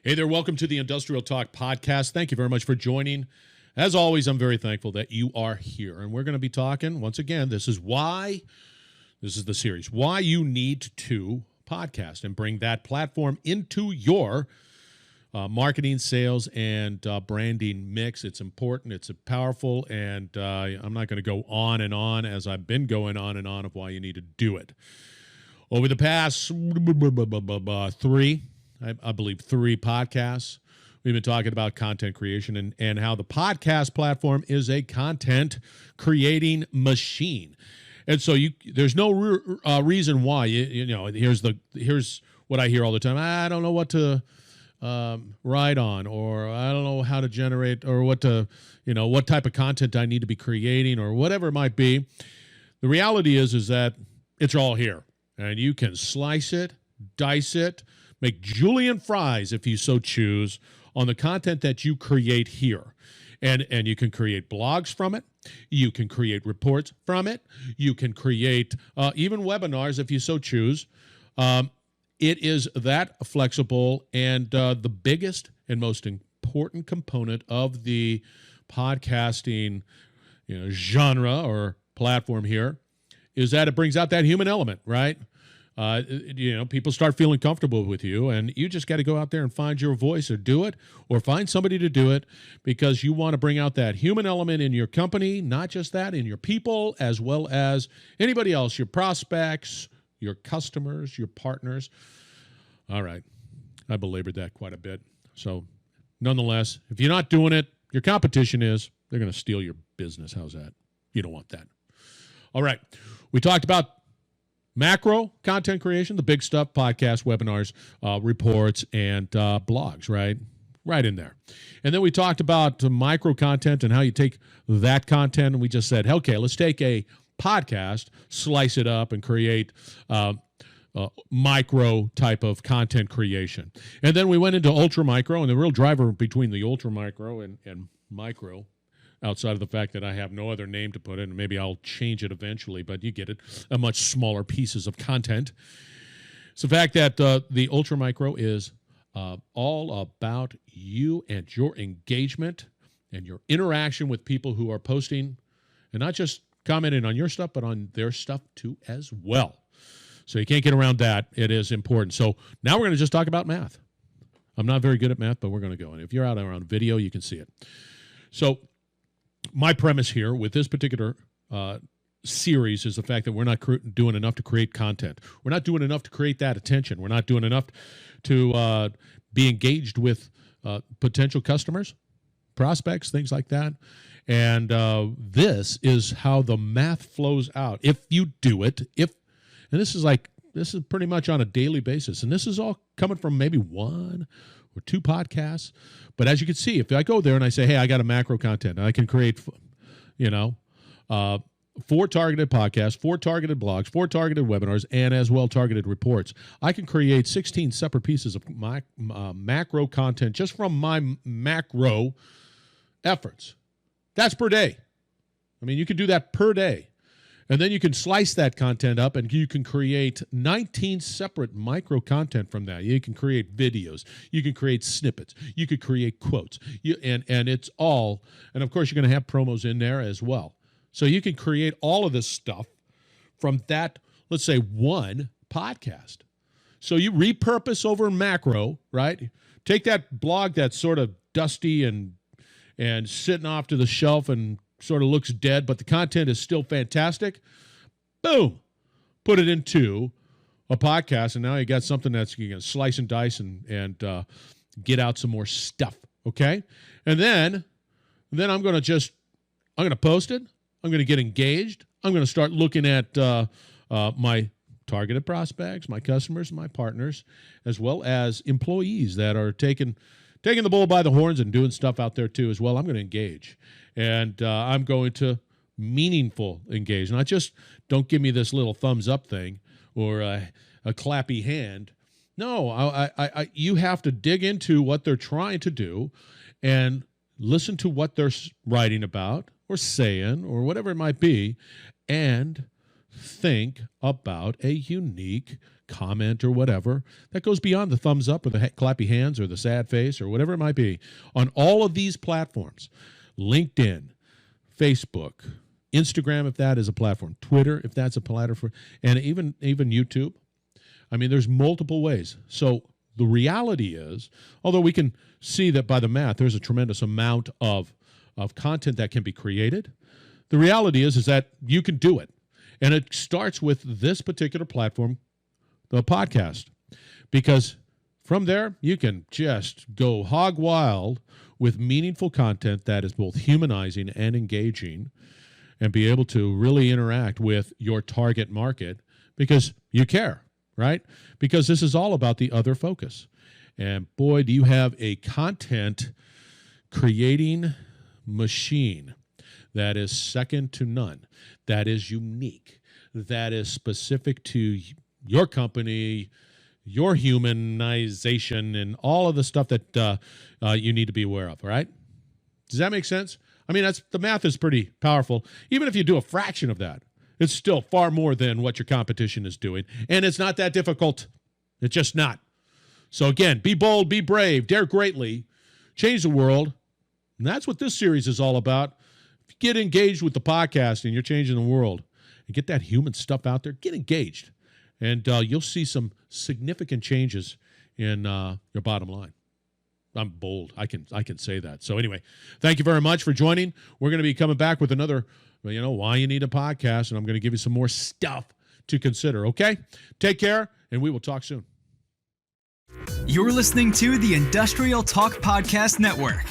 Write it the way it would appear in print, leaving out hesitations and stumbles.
Hey there, welcome to the Industrial Talk Podcast. Thank you very much for joining. As always, I'm very thankful that you are here. And we're going to be talking, once again, this is the series, why you need to podcast and bring that platform into your marketing, sales, and branding mix. It's important, it's powerful, and I'm not going to go on and on as I've been going on and on of why you need to do it. Over the past I believe three podcasts, we've been talking about content creation and how the podcast platform is a content creating machine. And so there's no reason why, here's what I hear all the time. I don't know what to write on, or I don't know how to generate, or what type of content I need to be creating, or whatever it might be. The reality is that it's all here, and you can slice it, dice it, make julienne fries, if you so choose, on the content that you create here. And you can create blogs from it. You can create reports from it. You can create even webinars, if you so choose. It is that flexible, and the biggest and most important component of the podcasting genre or platform here is that it brings out that human element, right? People start feeling comfortable with you, and you just got to go out there and find your voice, or do it, or find somebody to do it, because you want to bring out that human element in your company, not just that, in your people, as well as anybody else, your prospects, your customers, your partners. All right. I belabored that quite a bit. So nonetheless, if you're not doing it, your competition is. They're going to steal your business. How's that? You don't want that. All right. We talked about macro content creation, the big stuff, podcasts, webinars, reports, and blogs, right? Right in there. And then we talked about micro content and how you take that content, and we just said, okay, let's take a podcast, slice it up, and create micro type of content creation. And then we went into ultra micro, and the real driver between the ultra micro and micro, outside of the fact that I have no other name to put it, and maybe I'll change it eventually, but you get it, a much smaller pieces of content. It's the fact that the ultra micro is all about you and your engagement and your interaction with people who are posting, and not just commenting on your stuff, but on their stuff too as well. So you can't get around that. It is important. So now we're going to just talk about math. I'm not very good at math, but we're going to go. And if you're out around video, you can see it. So my premise here with this particular series is the fact that we're not doing enough to create content. We're not doing enough to create that attention. We're not doing enough to be engaged with potential customers, prospects, things like that. And this is how the math flows out. If you do it, and this is pretty much on a daily basis, and this is all coming from maybe one or two podcasts. But as you can see, if I go there and I say, hey, I got a macro content, and I can create, 4 targeted podcasts, 4 targeted blogs, 4 targeted webinars, and as well targeted reports. I can create 16 separate pieces of my macro content just from my macro efforts. That's per day. I mean, you can do that per day. And then you can slice that content up, and you can create 19 separate micro content from that. You can create videos. You can create snippets. You could create quotes. And it's all, and of course you're going to have promos in there as well. So you can create all of this stuff from that, let's say, one podcast. So you repurpose over macro, right? Take that blog that's sort of dusty and sitting off to the shelf and sort of looks dead, but the content is still fantastic. Boom. Put it into a podcast, and now you got something that's you can slice and dice and get out some more stuff, okay? And then I'm going to post it. I'm going to get engaged. I'm going to start looking at my targeted prospects, my customers, my partners, as well as employees that are taking the bull by the horns and doing stuff out there too as well. I'm going to engage, and I'm going to meaningful engage, not just don't give me this little thumbs up thing or a clappy hand. No, I you have to dig into what they're trying to do and listen to what they're writing about or saying or whatever it might be, and think about a unique comment or whatever that goes beyond the thumbs up or the clappy hands or the sad face or whatever it might be on all of these platforms, LinkedIn, Facebook, Instagram, if that is a platform, Twitter, if that's a platform, and even YouTube. I mean, there's multiple ways. So the reality is, although we can see that by the math, there's a tremendous amount of content that can be created, the reality is that you can do it. And it starts with this particular platform, the podcast, because from there, you can just go hog wild with meaningful content that is both humanizing and engaging and be able to really interact with your target market because you care, right? Because this is all about the other focus. And boy, do you have a content creating machine that is second to none, that is unique, that is specific to your company, your humanization, and all of the stuff that you need to be aware of, right? Does that make sense? I mean, the math is pretty powerful. Even if you do a fraction of that, it's still far more than what your competition is doing. And it's not that difficult. It's just not. So again, be bold, be brave, dare greatly, change the world. And that's what this series is all about. If you get engaged with the podcast and you're changing the world and get that human stuff out there, get engaged. And you'll see some significant changes in your bottom line. I'm bold. I can say that. So anyway, thank you very much for joining. We're going to be coming back with another, why you need a podcast, and I'm going to give you some more stuff to consider, okay? Take care, and we will talk soon. You're listening to the Industrial Talk Podcast Network.